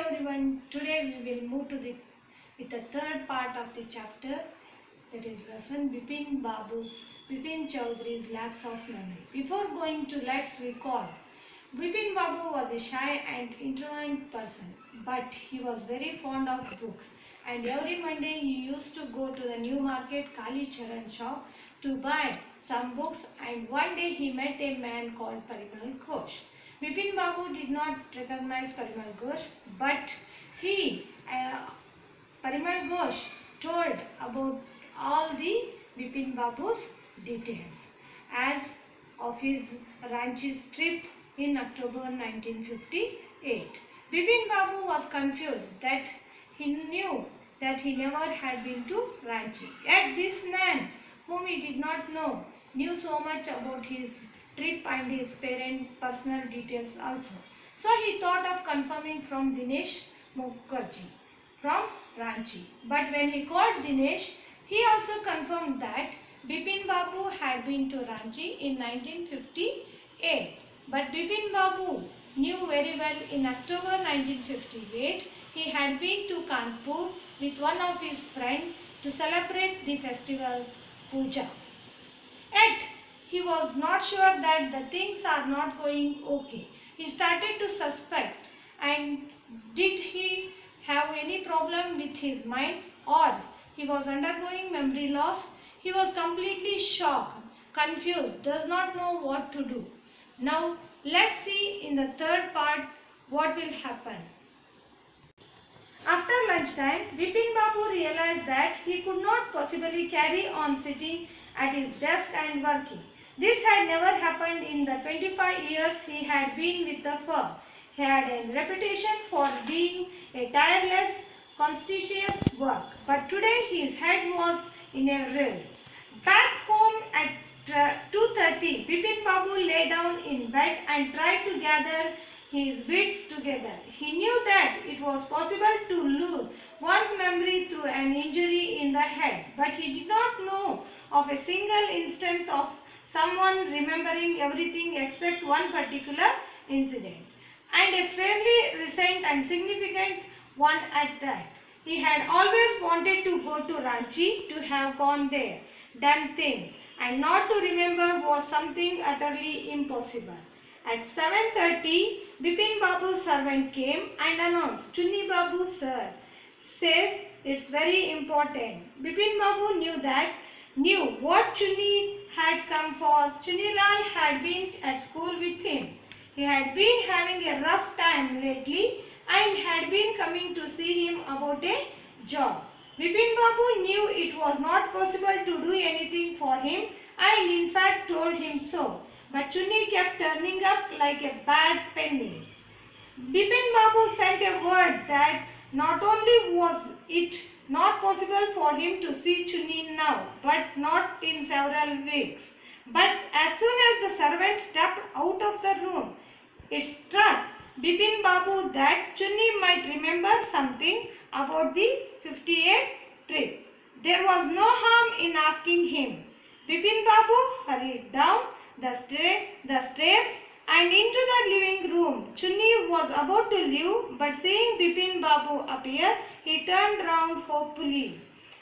everyone. Today we will move to with the third part of the chapter, that is lesson Bipin Chowdhury's lacks of memory. Before going to let's recall. Bipin Babu was a shy and introverted person, but he was very fond of books. And every Monday he used to go to the New Market Kali Charan shop to buy some books. And one day he met a man called Parimal Ghosh. Bipin Babu did not recognize Parimal Ghosh, but Parimal Ghosh told about all the Bipin Babu's details as of his Ranchi's trip in October 1958. Bipin Babu was confused that he knew that he never had been to Ranchi. Yet this man, whom he did not know, knew so much about his trip and his parents' personal details also. So he thought of confirming from Dinesh Mukherjee from Ranchi. But when he called Dinesh, he also confirmed that Bipin Babu had been to Ranchi in 1958. But Bipin Babu knew very well in October 1958 he had been to Kanpur with one of his friends to celebrate the festival Puja. Yet he was not sure that the things are not going okay. He started to suspect, and did he have any problem with his mind, or he was undergoing memory loss? He was completely shocked, confused, does not know what to do. Now let's see in the third part what will happen. After lunchtime, Bipin Babu realized that he could not possibly carry on sitting at his desk and working. This had never happened in the 25 years he had been with the firm. He had a reputation for being a tireless, conscientious work, but today his head was in a reel. Back home at 2:30, Bipin Babu lay down in bed and tried to gather his wits together. He knew that it was possible to lose one's memory through an injury in the head, but he did not know of a single instance of someone remembering everything except one particular incident, and a fairly recent and significant one at that. He had always wanted to go to Ranchi, to have gone there, done things, and not to remember was something utterly impossible. At 7:30, Bipin Babu's servant came and announced, "Chunni Babu sir says it's very important." Bipin Babu knew what Chunni had come for. Chunni Lal had been at school with him. He had been having a rough time lately and had been coming to see him about a job. Bipin Babu knew it was not possible to do anything for him and in fact told him so. But Chunni kept turning up like a bad penny. Bipin Babu sent a word that not only was it not possible for him to see Chunni now, but not in several weeks. But as soon as the servant stepped out of the room, it struck Bipin Babu that Chunni might remember something about the 58th trip. There was no harm in asking him. Bipin Babu hurried down the stairs and into the living room. Chunni was about to leave, but seeing Bipin Babu appear, he turned round hopefully.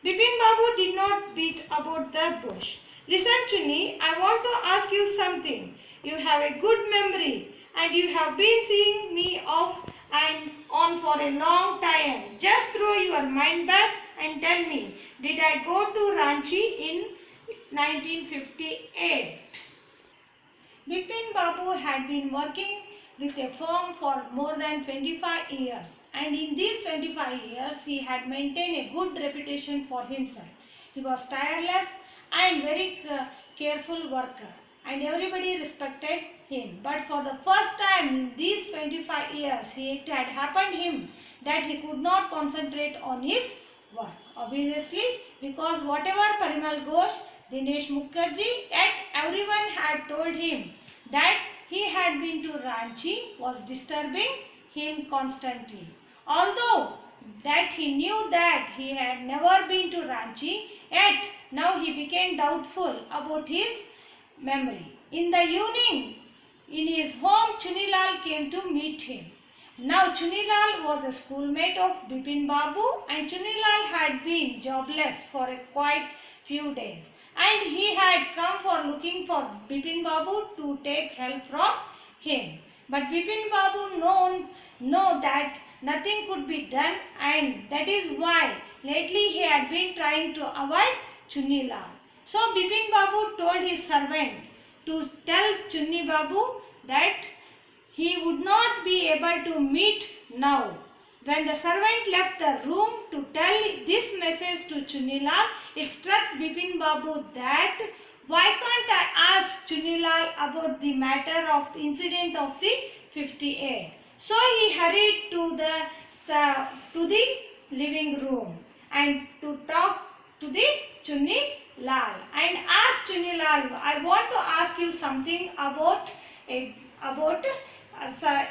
Bipin Babu did not beat about the bush. "Listen, Chunni, I want to ask you something. You have a good memory and you have been seeing me off and on for a long time. Just throw your mind back and tell me, did I go to Ranchi in 1958? Bipin Babu had been working with a firm for more than 25 years, and in these 25 years he had maintained a good reputation for himself. He was tireless and very careful worker, and everybody respected him. But for the first time in these 25 years, it had happened to him that he could not concentrate on his work. Obviously, because whatever Parimal Ghosh, Dinesh Mukherjee, yet everyone had told him that he had been to Ranchi was disturbing him constantly. Although that he knew that he had never been to Ranchi, yet now he became doubtful about his memory. In the evening, in his home, Chunni Lal came to meet him. Now Chunilal was a schoolmate of Bipin Babu, and Chunilal had been jobless for a quite few days, and he had come for looking for Bipin Babu to take help from him. But Bipin Babu know that nothing could be done, and that is why lately he had been trying to avoid Chunilal. So Bipin Babu told his servant to tell Chunni Babu that he would not be able to meet now. When the servant left the room to tell this message to Chunilal, it struck Bipin Babu that why can't I ask Chunilal about the matter of the incident of the 58? So he hurried to the living room and to talk to the Chunilal and asked Chunilal, I want to ask you something about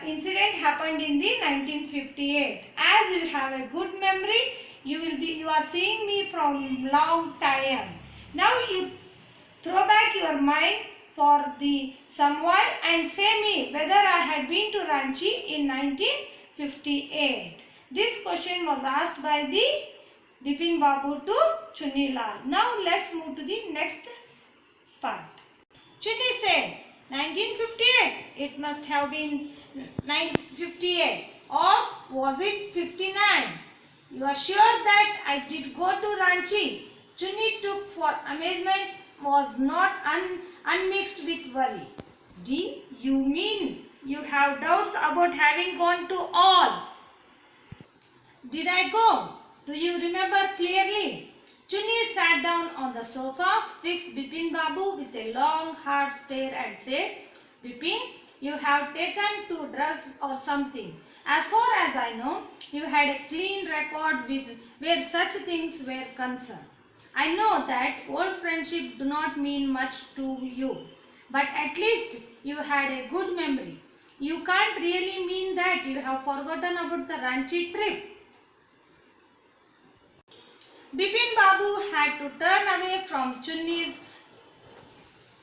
incident happened in the 1958. As you have a good memory, you are seeing me from long time. Now you throw back your mind for the some while and say me whether I had been to Ranchi in 1958. This question was asked by the Bipin Babu to Chunilal. Now let's move to the next part. Chunni said, 1958, it must have been 1958, or was it 59? You are sure that I did go to Ranchi? Chunni took for amazement was not unmixed with worry. Do you mean you have doubts about having gone to all? Did I go? Do you remember clearly? Chunni sat down on the sofa, fixed Bipin Babu with a long hard stare and said, Bipin, you have taken to drugs or something. As far as I know, you had a clean record where such things were concerned. I know that old friendship do not mean much to you, but at least you had a good memory. You can't really mean that you have forgotten about the Ranchi trip. Bipin Babu had to turn away from Chunni's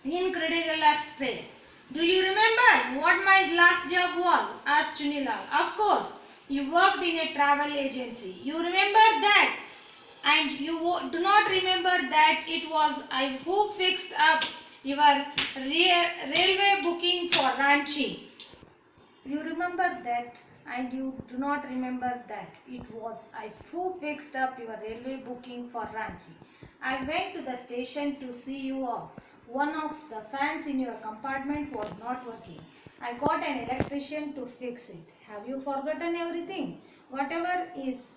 incredulous stare. Do you remember what my last job was? Asked Chunilal. Of course, you worked in a travel agency. You remember that? And you do not remember that it was I who fixed up your railway booking for Ranchi. You remember that, and you do not remember that it was I who fixed up your railway booking for Ranchi. I went to the station to see you off. One of the fans in your compartment was not working. I got an electrician to fix it. Have you forgotten everything? Whatever is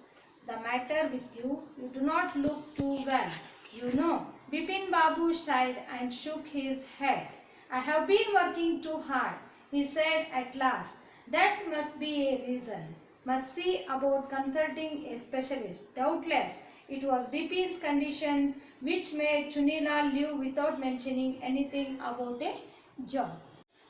the matter with you, you do not look too well. You know. Bipin Babu sighed and shook his head. I have been working too hard, he said at last. That must be a reason. Must see about consulting a specialist. Doubtless, it was Bipin's condition which made Chunilal leave without mentioning anything about a job.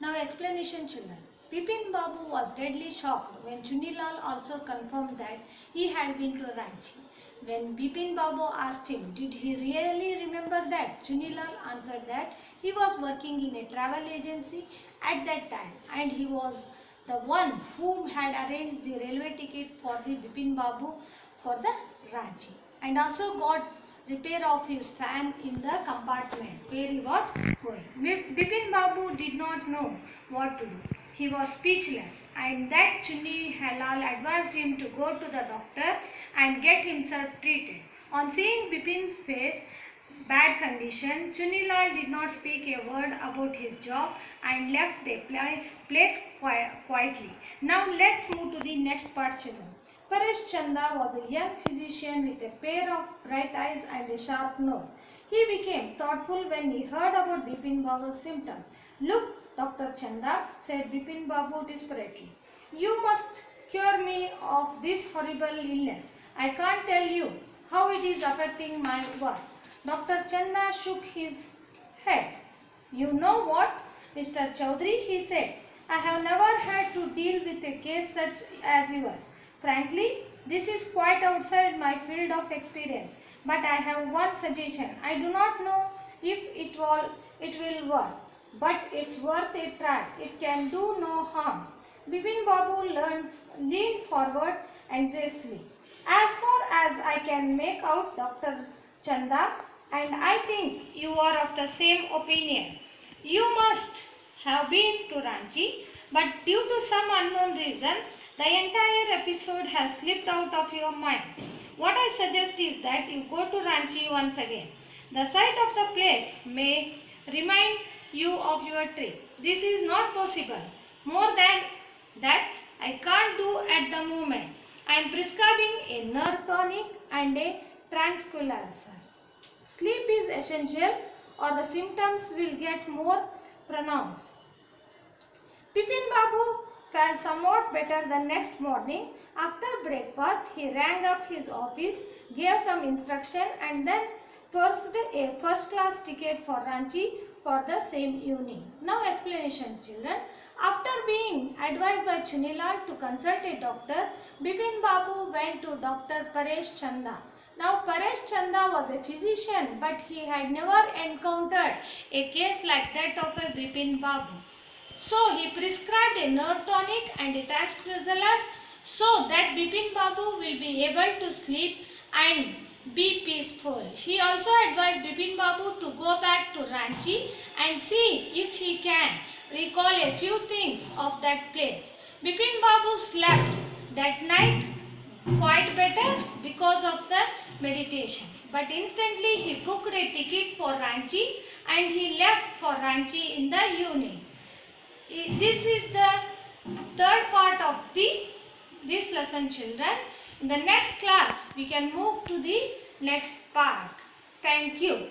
Now explanation, children. Bipin Babu was deadly shocked when Chunilal also confirmed that he had been to Ranchi. When Bipin Babu asked him, did he really remember that? Chunilal answered that he was working in a travel agency at that time and he was the one who had arranged the railway ticket for the Bipin Babu for the Ranchi and also got repair of his fan in the compartment where he was going. Bipin Babu did not know what to do. He was speechless and that Chunni Lal advised him to go to the doctor and get himself treated. On seeing Bipin's face, bad condition, Chunilal did not speak a word about his job and left the place quietly. Now let's move to the next part, children. Paresh Chanda was a young physician with a pair of bright eyes and a sharp nose. He became thoughtful when he heard about Bipin Babu's symptoms. Look, Dr. Chanda, said Bipin Babu desperately. You must cure me of this horrible illness. I can't tell you how it is affecting my work. Dr. Chanda shook his head. You know what, Mr. Chaudhary, he said. I have never had to deal with a case such as yours. Frankly, this is quite outside my field of experience. But I have one suggestion. I do not know if it will work, but it's worth a try. It can do no harm. Bipin Babu leaned forward anxiously. As far as I can make out, Dr. Chanda, and I think you are of the same opinion. You must have been to Ranchi, but due to some unknown reason, the entire episode has slipped out of your mind. What I suggest is that you go to Ranchi once again. The sight of the place may remind you of your trip. This is not possible. More than that, I can't do at the moment. I am prescribing a nerve tonic and a tranquilizer. Sleep is essential or the symptoms will get more pronounced. Bipin Babu felt somewhat better the next morning. After breakfast, he rang up his office, gave some instruction and then purchased a first-class ticket for Ranchi for the same evening. Now explanation, children. After being advised by Chunilal to consult a doctor, Bipin Babu went to Dr. Paresh Chanda. Now Paresh Chanda was a physician, but he had never encountered a case like that of a Bipin Babu. So he prescribed a nerve tonic and a tranquilizer so that Bipin Babu will be able to sleep and be peaceful. He also advised Bipin Babu to go back to Ranchi and see if he can recall a few things of that place. Bipin Babu slept that night quite better because of the meditation. But instantly he booked a ticket for Ranchi and he left for Ranchi in the evening. This is the third part of this lesson, children. In the next class we can move to the next part. Thank you.